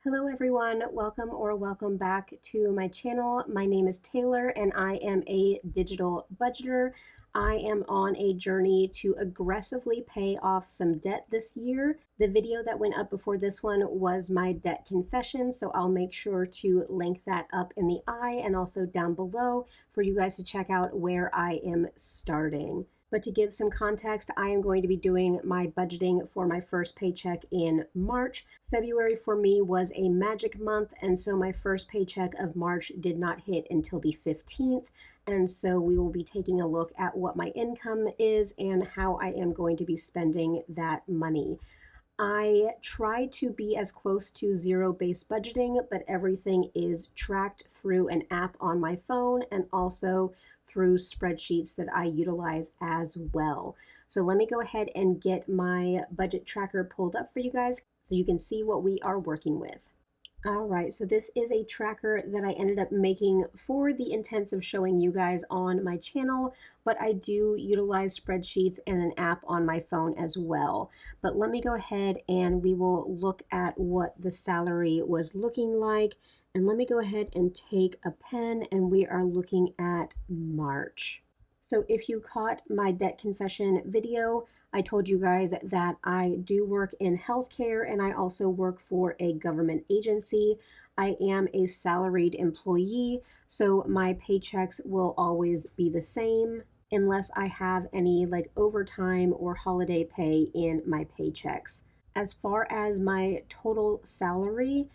Hello everyone, welcome back to my channel. My name is Taylor and I am a digital budgeter. I am on a journey to aggressively pay off some debt this year. The video that went up before this one was my debt confession, so I'll make sure to link that up in the eye and also down below for you guys to check out where I am starting. But to give some context, I am going to be doing my budgeting for my first paycheck in March. February for me was a magic month, and so my first paycheck of March did not hit until the 15th. And so we will be taking a look at what my income is and how I am going to be spending that money. I try to be as close to zero-based budgeting, but everything is tracked through an app on my phone and also through spreadsheets that I utilize as well. So let me go ahead and get my budget tracker pulled up for you guys so you can see what we are working with. All right, so this is a tracker that I ended up making for the intents of showing you guys on my channel, but I do utilize spreadsheets and an app on my phone as well. But let me go ahead and we will look at what the salary was looking like. And let me go ahead and take a pen and we are looking at March. So if you caught my debt confession video, I told you guys that I do work in healthcare and I also work for a government agency. I am a salaried employee, so my paychecks will always be the same unless I have any like overtime or holiday pay in my paychecks. As far as my total salary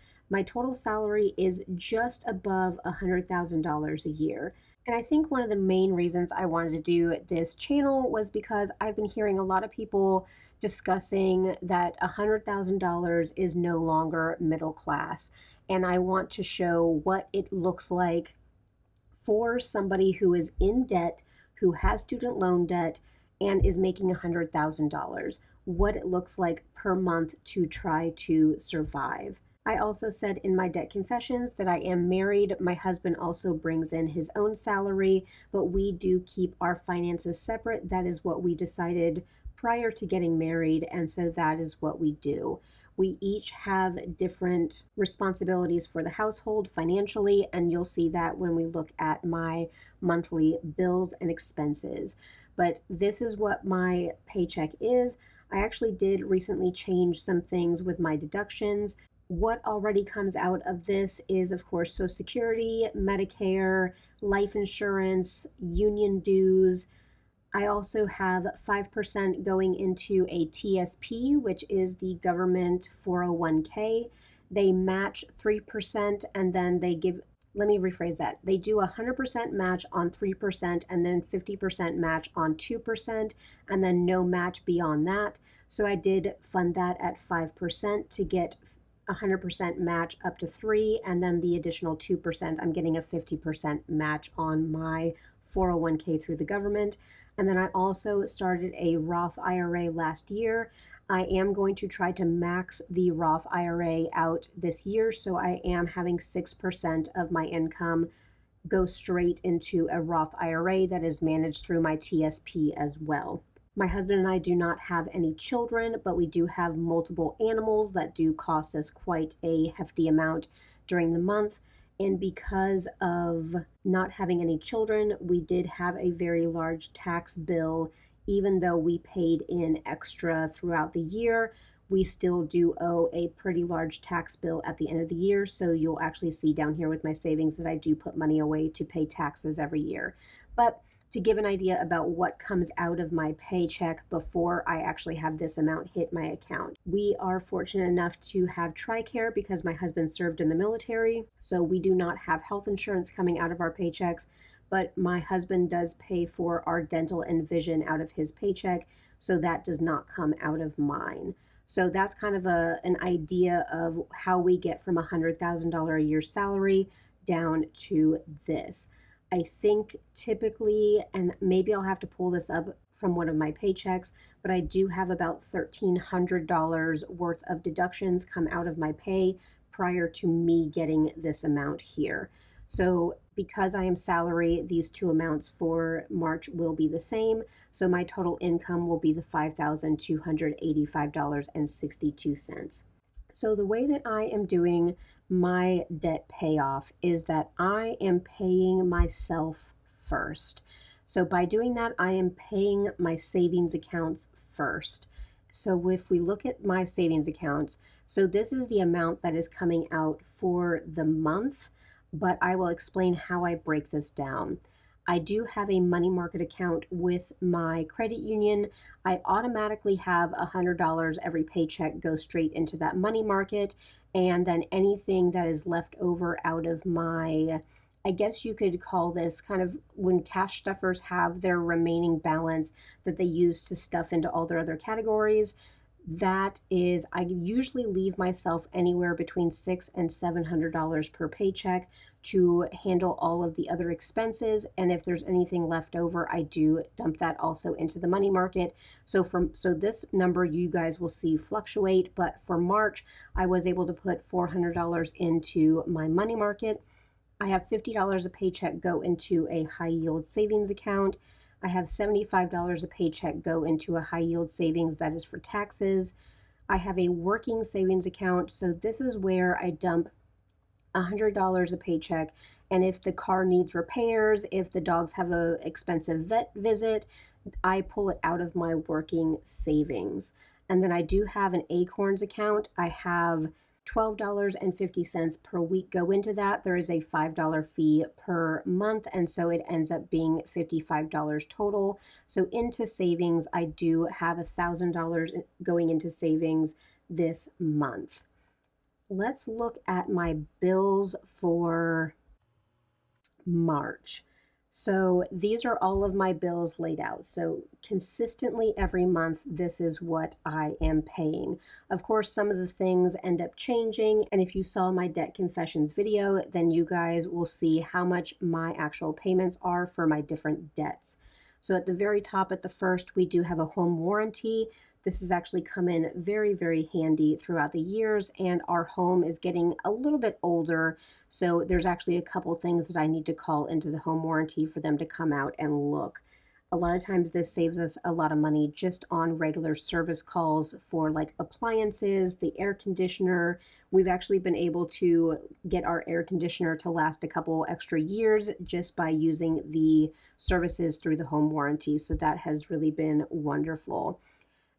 is just above $100,000 a year. And I think one of the main reasons I wanted to do this channel was because I've been hearing a lot of people discussing that $100,000 is no longer middle class. And I want to show what it looks like for somebody who is in debt, who has student loan debt, and is making $100,000, what it looks like per month to try to survive. I also said in my debt confessions that I am married. My husband also brings in his own salary, but we do keep our finances separate. That is what we decided prior to getting married, and so that is what we do. We each have different responsibilities for the household financially, and you'll see that when we look at my monthly bills and expenses. But this is what my paycheck is. I actually did recently change some things with my deductions. What already comes out of this is, of course, Social Security, Medicare, life insurance, union dues. I also have 5% going into a TSP, which is the government 401k. They match 3% and then they give, let me rephrase that. They do 100% match on 3% and then 50% match on 2% and then no match beyond that. So I did fund that at 5% to get 100% match up to 3, and then the additional 2%, I'm getting a 50% match on my 401k through the government. And then I also started a Roth IRA last year. I am going to try to max the Roth IRA out this year, so I am having 6% of my income go straight into a Roth IRA that is managed through my TSP as well. My husband and I do not have any children, but we do have multiple animals that do cost us quite a hefty amount during the month. And because of not having any children, we did have a very large tax bill. Even though we paid in extra throughout the year, we still do owe a pretty large tax bill at the end of the year. So you'll actually see down here with my savings that I do put money away to pay taxes every year. But to give an idea about what comes out of my paycheck before I actually have this amount hit my account. We are fortunate enough to have TRICARE because my husband served in the military, so we do not have health insurance coming out of our paychecks, but my husband does pay for our dental and vision out of his paycheck, so that does not come out of mine. So that's kind of an idea of how we get from $100,000 a year salary down to this. I think typically, and maybe I'll have to pull this up from one of my paychecks, but I do have about $1,300 worth of deductions come out of my pay prior to me getting this amount here. So because I am salary, these two amounts for March will be the same. So my total income will be the $5,285.62. So the way that I am doing my debt payoff is that I am paying myself first. So by doing that, I am paying my savings accounts first. So if we look at my savings accounts, so this is the amount that is coming out for the month, but I will explain how I break this down. I do have a money market account with my credit union. I automatically have $100 every paycheck go straight into that money market. And then anything that is left over out of my, I guess you could call this kind of when cash stuffers have their remaining balance that they use to stuff into all their other categories. That is, I usually leave myself anywhere between $600 and $700 per paycheck to handle all of the other expenses. And if there's anything left over, I do dump that also into the money market. So this number you guys will see fluctuate, but for March, I was able to put $400 into my money market. I have $50 a paycheck go into a high yield savings account. I have $75 a paycheck go into a high yield savings that is for taxes. I have a working savings account. So this is where I dump $100 a paycheck. And if the car needs repairs, if the dogs have an expensive vet visit, I pull it out of my working savings. And then I do have an Acorns account. I have $12.50 per week go into that. There is a $5 fee per month, and so it ends up being $55 total. So into savings, I do have $1,000 going into savings this month. Let's look at my bills for March. So these are all of my bills laid out. So consistently every month, this is what I am paying. Of course, some of the things end up changing. And if you saw my debt confessions video, then you guys will see how much my actual payments are for my different debts. So at the very top, at the first, we do have a home warranty. This has actually come in very, very handy throughout the years, and our home is getting a little bit older. So there's actually a couple things that I need to call into the home warranty for them to come out and look. A lot of times this saves us a lot of money just on regular service calls for like appliances, the air conditioner. We've actually been able to get our air conditioner to last a couple extra years just by using the services through the home warranty. So that has really been wonderful.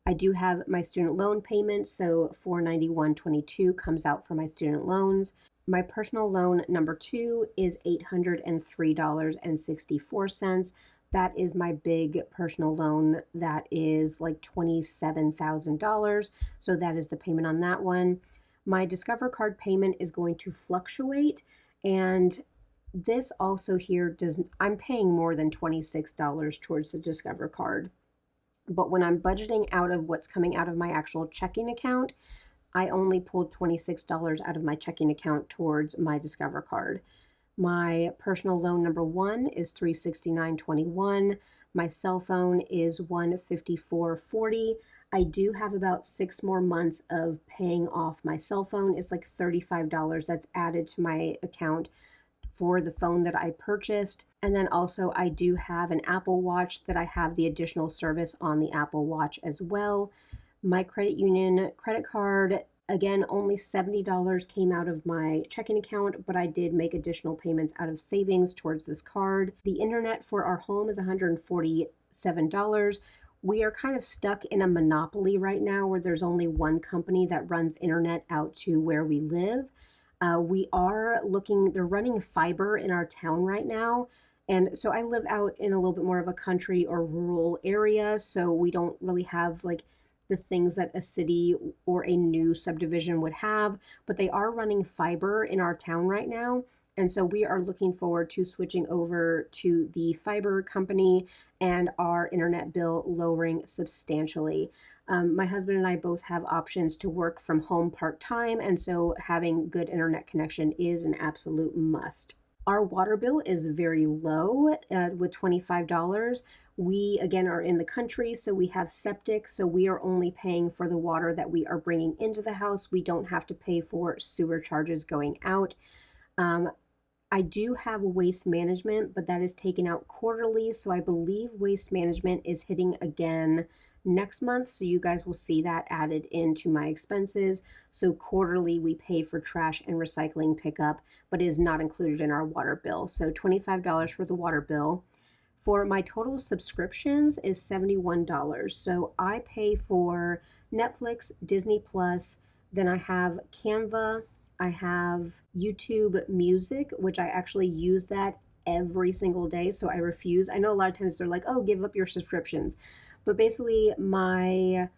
I do have my student loan payment, so $491.22 comes out for my student loans. My personal loan number 2 is $803.64. That is my big personal loan. That is like $27,000. So that is the payment on that one. My Discover card payment is going to fluctuate, and this also here I'm paying more than $26 towards the Discover card. But when I'm budgeting out of what's coming out of my actual checking account, I only pulled $26 out of my checking account towards my Discover card. My personal loan number 1 is $369.21. My cell phone is $154.40. I do have about 6 more months of paying off my cell phone. It's like $35 that's added to my account for the phone that I purchased. And then also I do have an Apple Watch that I have the additional service on the Apple Watch as well. My credit union credit card, again, only $70 came out of my checking account, but I did make additional payments out of savings towards this card. The internet for our home is $147. We are kind of stuck in a monopoly right now where there's only one company that runs internet out to where we live. They're running fiber in our town right now. And so I live out in a little bit more of a country or rural area. So we don't really have like the things that a city or a new subdivision would have, but they are running fiber in our town right now. And so we are looking forward to switching over to the fiber company and our internet bill lowering substantially. My husband and I both have options to work from home part-time, and so having good internet connection is an absolute must. Our water bill is very low with $25. We, again, are in the country, so we have septic, so we are only paying for the water that we are bringing into the house. We don't have to pay for sewer charges going out. I do have waste management, but that is taken out quarterly. So I believe waste management is hitting again next month. So you guys will see that added into my expenses. So quarterly, we pay for trash and recycling pickup, but it is not included in our water bill. So $25 for the water bill. For my total subscriptions is $71. So I pay for Netflix, Disney Plus, then I have Canva, I have YouTube Music, which I actually use that every single day. So I refuse. I know a lot of times they're like, oh, give up your subscriptions. But basically, my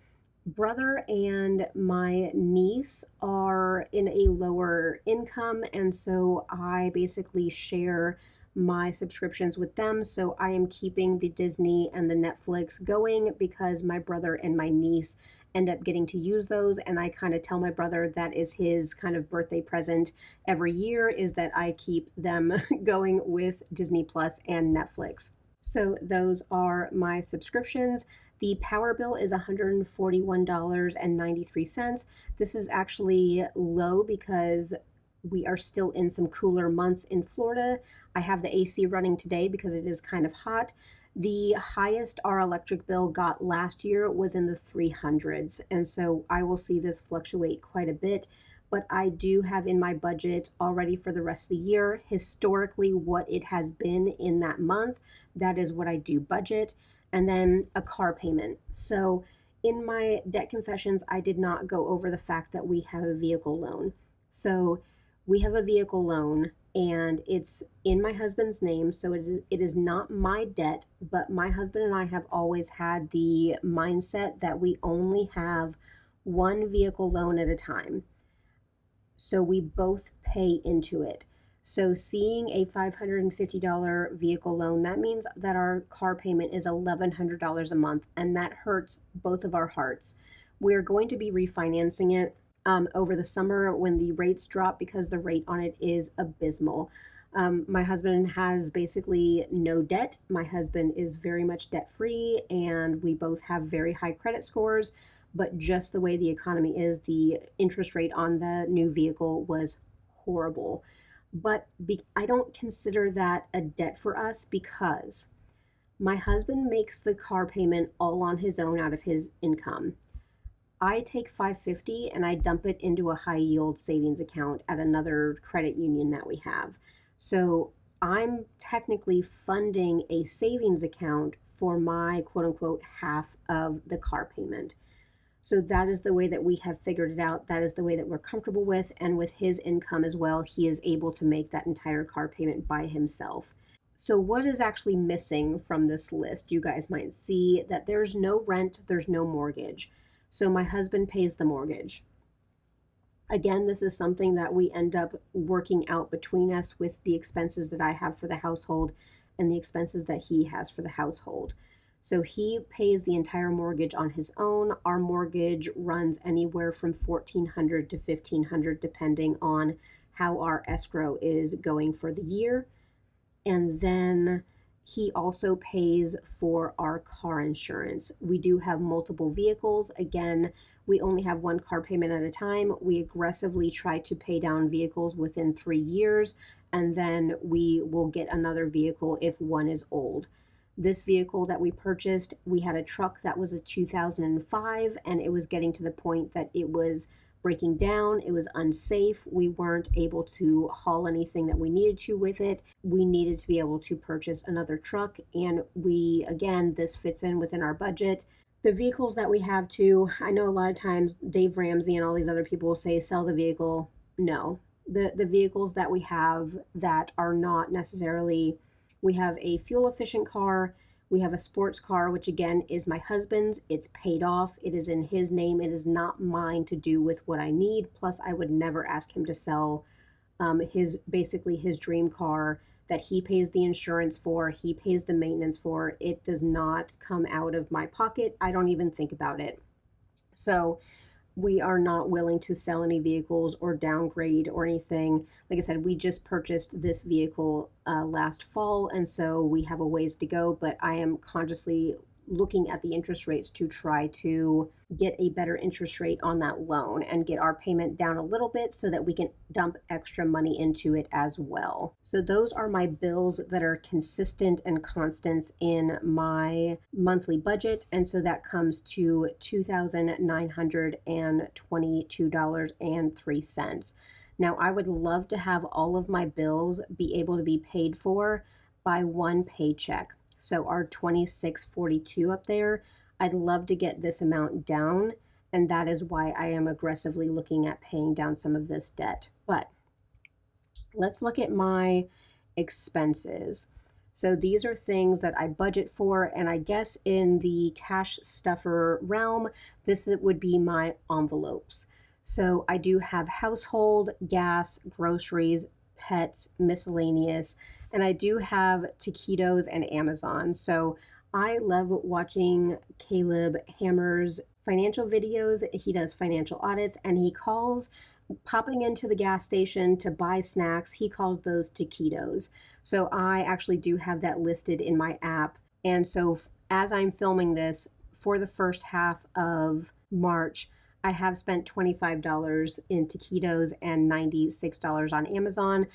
brother and my niece are in a lower income, and so I basically share my subscriptions with them. So I am keeping the Disney and the Netflix going because my brother and my niece end up getting to use those, and I kind of tell my brother that is his kind of birthday present every year, is that I keep them going with Disney Plus and Netflix. So those are my subscriptions. The power bill is $141.93. This is actually low because we are still in some cooler months in Florida. I have the AC running today because it is kind of hot. The highest our electric bill got last year was in the 300s, and so I will see this fluctuate quite a bit. But I do have in my budget already for the rest of the year, historically, what it has been in that month. That is what I do budget. And then a car payment. So in my debt confessions, I did not go over the fact that we have a vehicle loan. So we have a vehicle loan and it's in my husband's name. So it is not my debt, but my husband and I have always had the mindset that we only have one vehicle loan at a time. So we both pay into it. So seeing a $550 vehicle loan, that means that our car payment is $1,100 a month, and that hurts both of our hearts. We're going to be refinancing it over the summer when the rates drop because the rate on it is abysmal. My husband has basically no debt. My husband is very much debt free, and we both have very high credit scores. But just the way the economy is, the interest rate on the new vehicle was horrible. But I don't consider that a debt for us because my husband makes the car payment all on his own out of his income. I take 550 and I dump it into a high yield savings account at another credit union that we have. So I'm technically funding a savings account for my quote unquote half of the car payment. So that is the way that we have figured it out. That is the way that we're comfortable with. And with his income as well, he is able to make that entire car payment by himself. So what is actually missing from this list? You guys might see that there's no rent, there's no mortgage. So my husband pays the mortgage. Again, this is something that we end up working out between us with the expenses that I have for the household and the expenses that he has for the household. So he pays the entire mortgage on his own. Our mortgage runs anywhere from $1,400 to $1,500 depending on how our escrow is going for the year. And then he also pays for our car insurance. We do have multiple vehicles. Again, we only have one car payment at a time. We aggressively try to pay down vehicles within 3 years, and then we will get another vehicle if one is old. This vehicle that we purchased, we had a truck that was a 2005, and it was getting to the point that it was breaking down. It was unsafe. We weren't able to haul anything that we needed to with it. We needed to be able to purchase another truck, and again, this fits in within our budget. The vehicles that we have too, I know a lot of times Dave Ramsey and all these other people will say sell the vehicle. No, the vehicles that we have that are not necessarily, we have a fuel efficient car. We have a sports car, which again is my husband's. It's paid off. It is in his name. It is not mine to do with what I need. Plus, I would never ask him to sell basically his dream car that he pays the insurance for, he pays the maintenance for. It does not come out of my pocket. I don't even think about it. So we are not willing to sell any vehicles or downgrade or anything. Like I said, we just purchased this vehicle last fall, and so we have a ways to go, but I am consciously looking at the interest rates to try to get a better interest rate on that loan and get our payment down a little bit so that we can dump extra money into it as well. So those are my bills that are consistent and constants in my monthly budget. And so that comes to $2,922.03. Now, I would love to have all of my bills be able to be paid for by one paycheck. So our 2642 up there, I'd love to get this amount down, and that is why I am aggressively looking at paying down some of this debt. But let's look at my expenses. So these are things that I budget for, and I guess in the cash stuffer realm, this would be my envelopes. So I do have household, gas, groceries, pets, miscellaneous, and I do have taquitos and Amazon. So I love watching Caleb Hammer's financial videos. He does financial audits, and he calls popping into the gas station to buy snacks, he calls those taquitos. So I actually do have that listed in my app. And so as I'm filming this for the first half of March, I have spent $25 in taquitos and $96 on Amazon.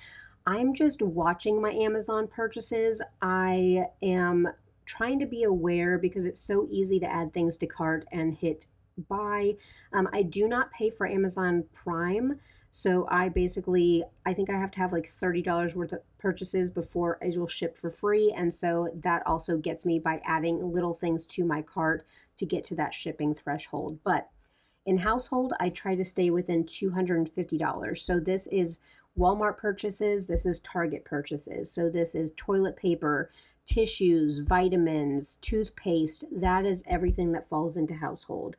I'm just watching my Amazon purchases. I am trying to be aware because it's so easy to add things to cart and hit buy. I do not pay for Amazon Prime. So I think I have to have like $30 worth of purchases before it will ship for free. And so that also gets me by adding little things to my cart to get to that shipping threshold. But in household, I try to stay within $250. So this is Walmart purchases, this is Target purchases. So this is toilet paper, tissues, vitamins, toothpaste. That is everything that falls into household.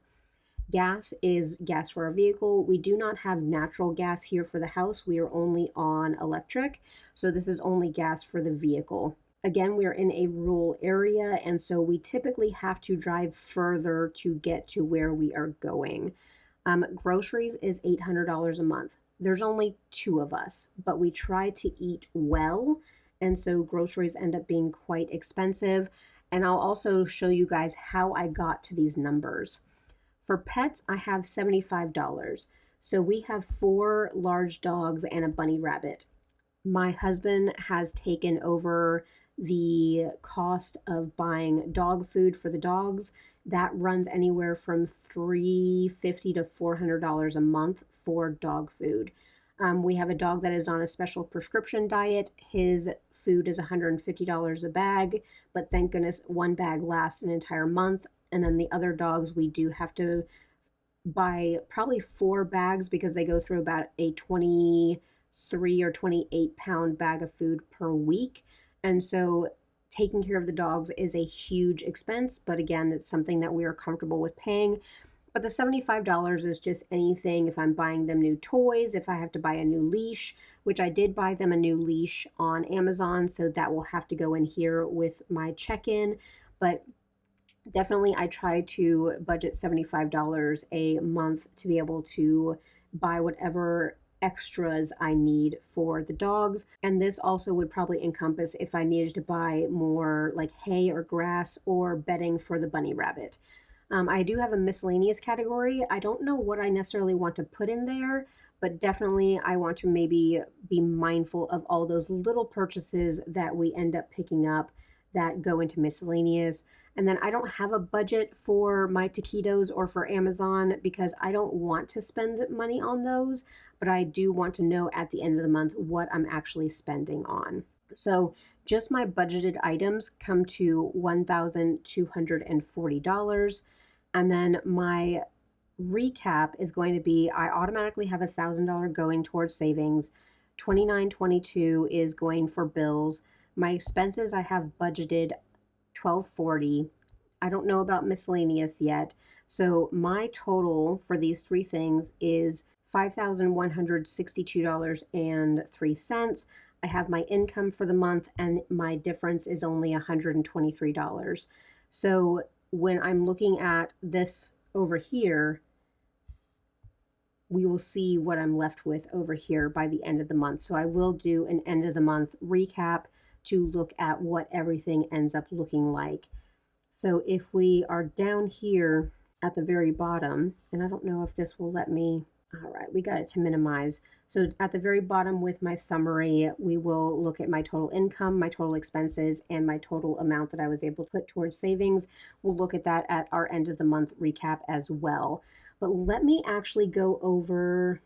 Gas is gas for our vehicle. We do not have natural gas here for the house. We are only on electric. So this is only gas for the vehicle. Again, we are in a rural area, and so we typically have to drive further to get to where we are going. Groceries is $800 a month. There's only two of us, but we try to eat well, and so groceries end up being quite expensive. And I'll also show you guys how I got to these numbers. For pets, I have $75. So we have 4 large dogs and a bunny rabbit. My husband has taken over the cost of buying dog food for the dogs. That runs anywhere from $350 to $400 a month for dog food. We have a dog that is on a special prescription diet. His food is $150 a bag, but thank goodness one bag lasts an entire month. And then the other dogs, we do have to buy probably 4 bags because they go through about a 23 or 28 pound bag of food per week. And so taking care of the dogs is a huge expense, but again, it's something that we are comfortable with paying. But the $75 is just anything if I'm buying them new toys, if I have to buy a new leash, which I did buy them a new leash on Amazon, so that will have to go in here with my check-in. But definitely I try to budget $75 a month to be able to buy whatever extras I need for the dogs. And this also would probably encompass if I needed to buy more like hay or grass or bedding for the bunny rabbit. I do have a miscellaneous category. I don't know what I necessarily want to put in there, but definitely I want to maybe be mindful of all those little purchases that we end up picking up that go into miscellaneous. And then I don't have a budget for my taquitos or for Amazon because I don't want to spend money on those, but I do want to know at the end of the month what I'm actually spending on. So just my budgeted items come to $1,240. And then my recap is going to be I automatically have $1,000 going towards savings. $2,922 is going for bills. My expenses I have budgeted $1,240. I don't know about miscellaneous yet. So my total for these 3 things is $5,162.03. I have my income for the month and my difference is only $123. So when I'm looking at this over here, we will see what I'm left with over here by the end of the month. So I will do an end of the month recap to look at what everything ends up looking like. So if we are down here at the very bottom, and I don't know if this will let me, all right, we got it to minimize. So at the very bottom with my summary, we will look at my total income, my total expenses, and my total amount that I was able to put towards savings. We'll look at that at our end of the month recap as well. But let me actually go over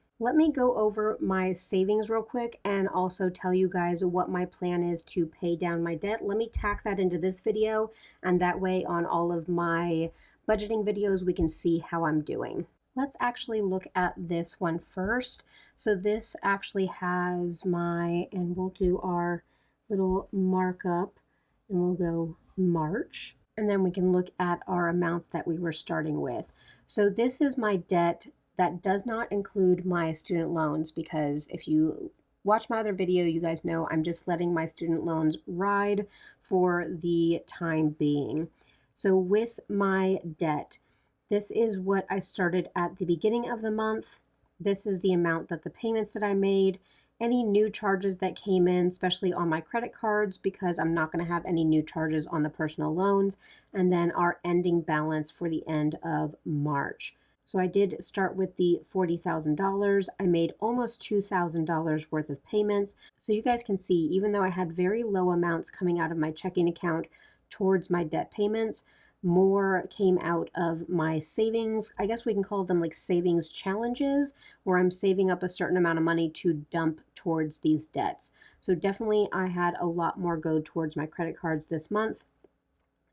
my savings real quick and also tell you guys what my plan is to pay down my debt. Let me tack that into this video, and that way on all of my budgeting videos, we can see how I'm doing. Let's actually look at this one first. So this actually has and we'll do our little markup, and we'll go March. And then we can look at our amounts that we were starting with. So this is my debt that does not include my student loans, because if you watch my other video, you guys know I'm just letting my student loans ride for the time being. So with my debt, this is what I started at the beginning of the month. This is the amount that the payments that I made, any new charges that came in, especially on my credit cards, because I'm not going to have any new charges on the personal loans, and then our ending balance for the end of March. So I did start with the $40,000. I made almost $2,000 worth of payments. So you guys can see, even though I had very low amounts coming out of my checking account towards my debt payments, more came out of my savings. I guess we can call them like savings challenges, where I'm saving up a certain amount of money to dump towards these debts. So definitely I had a lot more go towards my credit cards this month.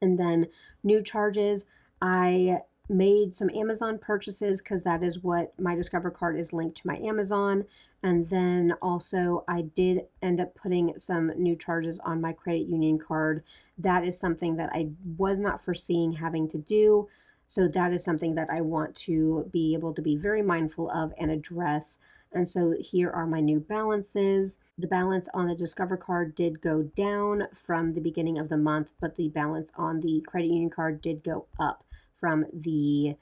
And then new charges, I made some Amazon purchases because that is what my Discover card is linked to my Amazon. And then also I did end up putting some new charges on my credit union card. That is something that I was not foreseeing having to do. So that is something that I want to be able to be very mindful of and address. And so here are my new balances. The balance on the Discover card did go down from the beginning of the month, but the balance on the credit union card did go up from the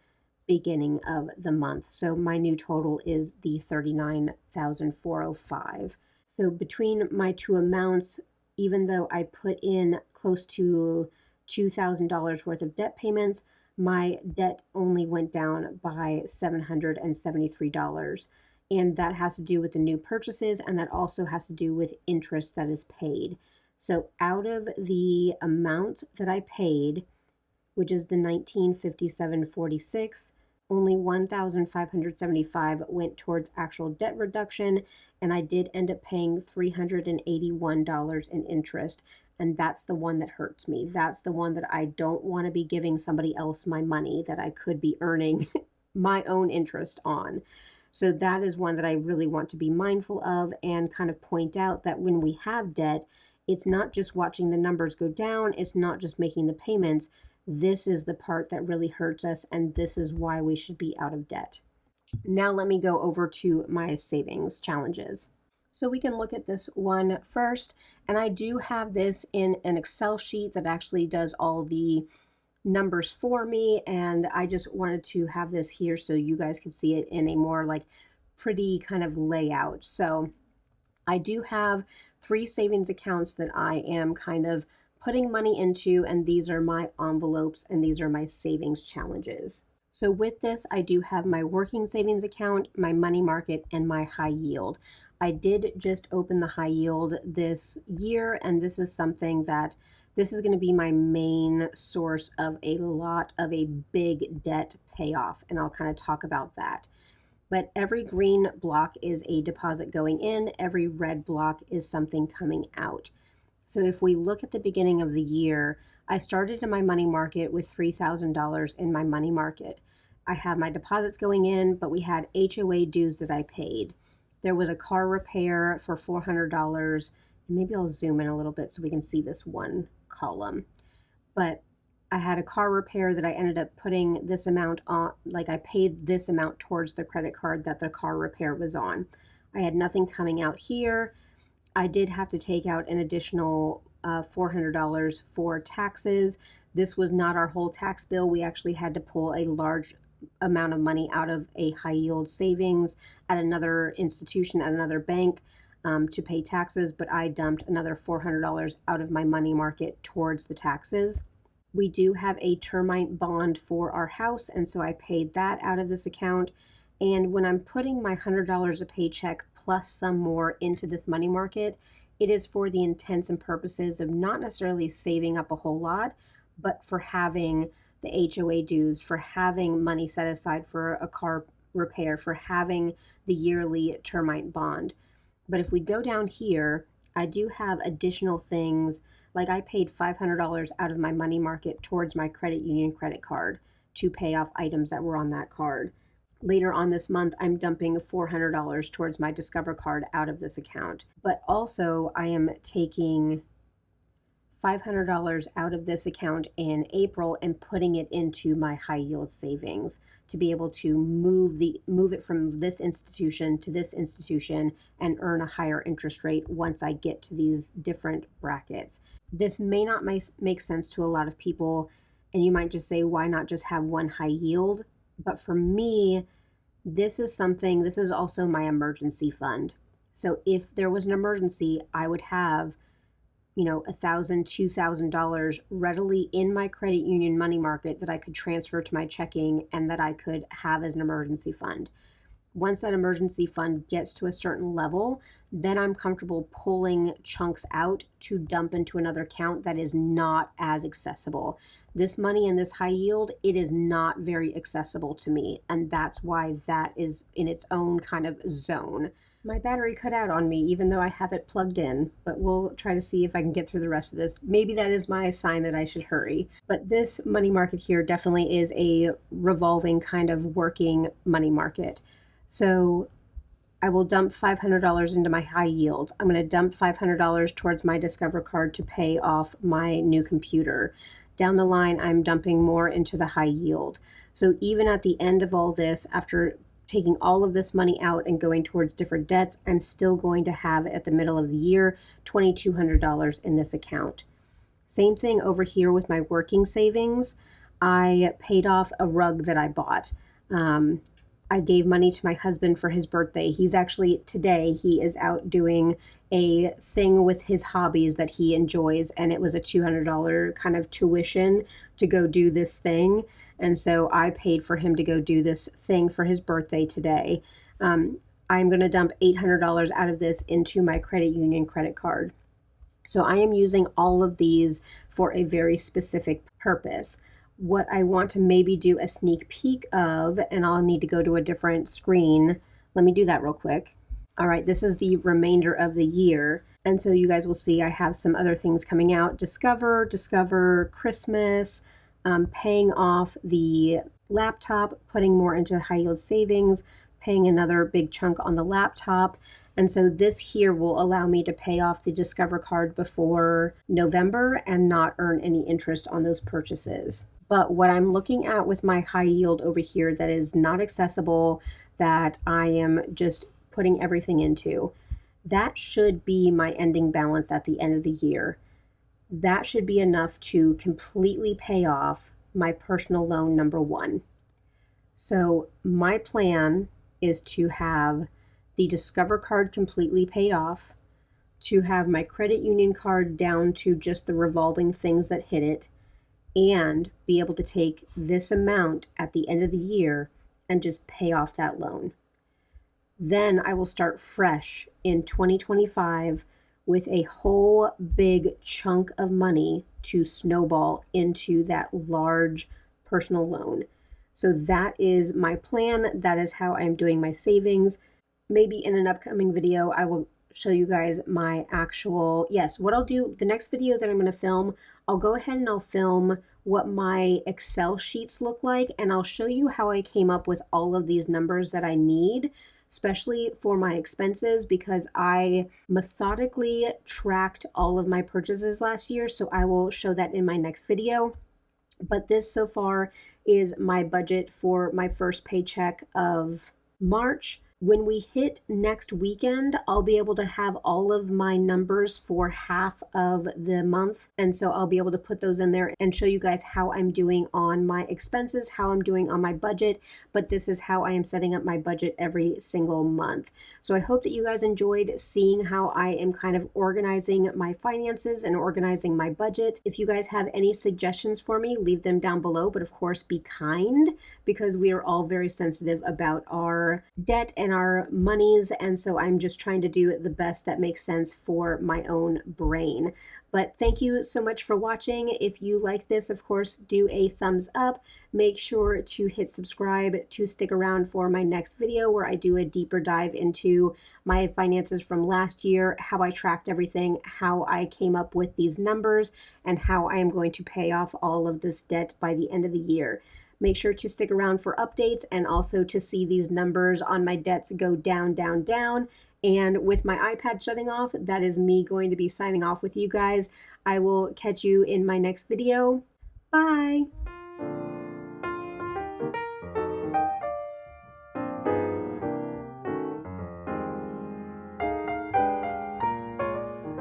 beginning of the month. So my new total is the $39,405. So between my two amounts, even though I put in close to $2,000 worth of debt payments, my debt only went down by $773. And that has to do with the new purchases, and that also has to do with interest that is paid. So out of the amount that I paid, which is the $1957.46, only $1,575 went towards actual debt reduction, and I did end up paying $381 in interest. And that's the one that hurts me. That's the one that I don't want to be giving somebody else my money that I could be earning my own interest on. So that is one that I really want to be mindful of and kind of point out that when we have debt, it's not just watching the numbers go down, it's not just making the payments. This is the part that really hurts us, and this is why we should be out of debt. Now let me go over to my savings challenges. So we can look at this one first, and I do have this in an Excel sheet that actually does all the numbers for me, and I just wanted to have this here so you guys can see it in a more like pretty kind of layout. So I do have 3 savings accounts that I am kind of putting money into, and these are my envelopes and these are my savings challenges. So with this, I do have my working savings account, my money market, and my high yield. I did just open the high yield this year, and this is something that this is going to be my main source of a lot of a big debt payoff, and I'll kind of talk about that. But every green block is a deposit going in, every red block is something coming out. So if we look at the beginning of the year, I started in my money market with $3,000 in my money market. I have my deposits going in, but we had HOA dues that I paid. There was a car repair for $400. Maybe I'll zoom in a little bit so we can see this one column. But I had a car repair that I ended up putting this amount on, like I paid this amount towards the credit card that the car repair was on. I had nothing coming out here. I did have to take out an additional $400 for taxes. This was not our whole tax bill. We actually had to pull a large amount of money out of a high yield savings at another institution, at another bank, to pay taxes, but I dumped another $400 out of my money market towards the taxes. We do have a termite bond for our house, and so I paid that out of this account. And when I'm putting my $100 a paycheck plus some more into this money market, it is for the intents and purposes of not necessarily saving up a whole lot, but for having the HOA dues, for having money set aside for a car repair, for having the yearly termite bond. But if we go down here, I do have additional things, like I paid $500 out of my money market towards my credit union credit card to pay off items that were on that card. Later on this month, I'm dumping $400 towards my Discover card out of this account. But also, I am taking $500 out of this account in April and putting it into my high yield savings to be able to move it from this institution to this institution and earn a higher interest rate once I get to these different brackets. This may not make sense to a lot of people, and you might just say, why not just have one high yield? But for me, this is also my emergency fund. So if there was an emergency, I would have $1,000, $2,000 readily in my credit union money market that I could transfer to my checking and that I could have as an emergency fund. Once that emergency fund gets to a certain level, then I'm comfortable pulling chunks out to dump into another account that is not as accessible. This money in this high yield, it is not very accessible to me, and that's why that is in its own kind of zone. My battery cut out on me even though I have it plugged in, but we'll try to see if I can get through the rest of this. Maybe that is my sign that I should hurry. But this money market here definitely is a revolving kind of working money market. So I will dump $500 into my high yield. I'm going to dump $500 towards my Discover card to pay off my new computer. Down the line, I'm dumping more into the high yield. So even at the end of all this, after taking all of this money out and going towards different debts, I'm still going to have at the middle of the year $2,200 in this account. Same thing over here with my working savings. I paid off a rug that I bought. I gave money to my husband for his birthday. Today, he is out doing a thing with his hobbies that he enjoys, and it was a $200 kind of tuition to go do this thing. And so I paid for him to go do this thing for his birthday today. I'm going to dump $800 out of this into my credit union credit card. So I am using all of these for a very specific purpose. What I want to maybe do a sneak peek of, and I'll need to go to a different screen. Let me do that real quick. All right, this is the remainder of the year. And so you guys will see I have some other things coming out. Discover, Christmas, paying off the laptop, putting more into high yield savings, paying another big chunk on the laptop. And so this here will allow me to pay off the Discover card before November and not earn any interest on those purchases. But what I'm looking at with my high yield over here that is not accessible, that I am just putting everything into, that should be my ending balance at the end of the year. That should be enough to completely pay off my personal loan number one. So my plan is to have the Discover card completely paid off, to have my credit union card down to just the revolving things that hit it, and be able to take this amount at the end of the year and just pay off that loan. Then I will start fresh in 2025 with a whole big chunk of money to snowball into that large personal loan. So that is my plan. That is how I'm doing my savings. Maybe in an upcoming video, I will show you guys my actual, yes, what I'll do, the next video that I'm going to film, I'll go ahead and I'll film what my Excel sheets look like, and I'll show you how I came up with all of these numbers that I need, especially for my expenses, because I methodically tracked all of my purchases last year, so I will show that in my next video. But this so far is my budget for my first paycheck of March. When we hit next weekend, I'll be able to have all of my numbers for half of the month. And so I'll be able to put those in there and show you guys how I'm doing on my expenses, how I'm doing on my budget. But this is how I am setting up my budget every single month. So I hope that you guys enjoyed seeing how I am kind of organizing my finances and organizing my budget. If you guys have any suggestions for me, leave them down below. But of course, be kind, because we are all very sensitive about our debt and our monies. And so I'm just trying to do the best that makes sense for my own brain. But thank you so much for watching. If you like this, of course, do a thumbs up. Make sure to hit subscribe to stick around for my next video, where I do a deeper dive into my finances from last year, how I tracked everything, how I came up with these numbers, and how I am going to pay off all of this debt by the end of the year. Make sure to stick around for updates and also to see these numbers on my debts go down, down, down. And with my iPad shutting off, that is me going to be signing off with you guys. I will catch you in my next video. Bye.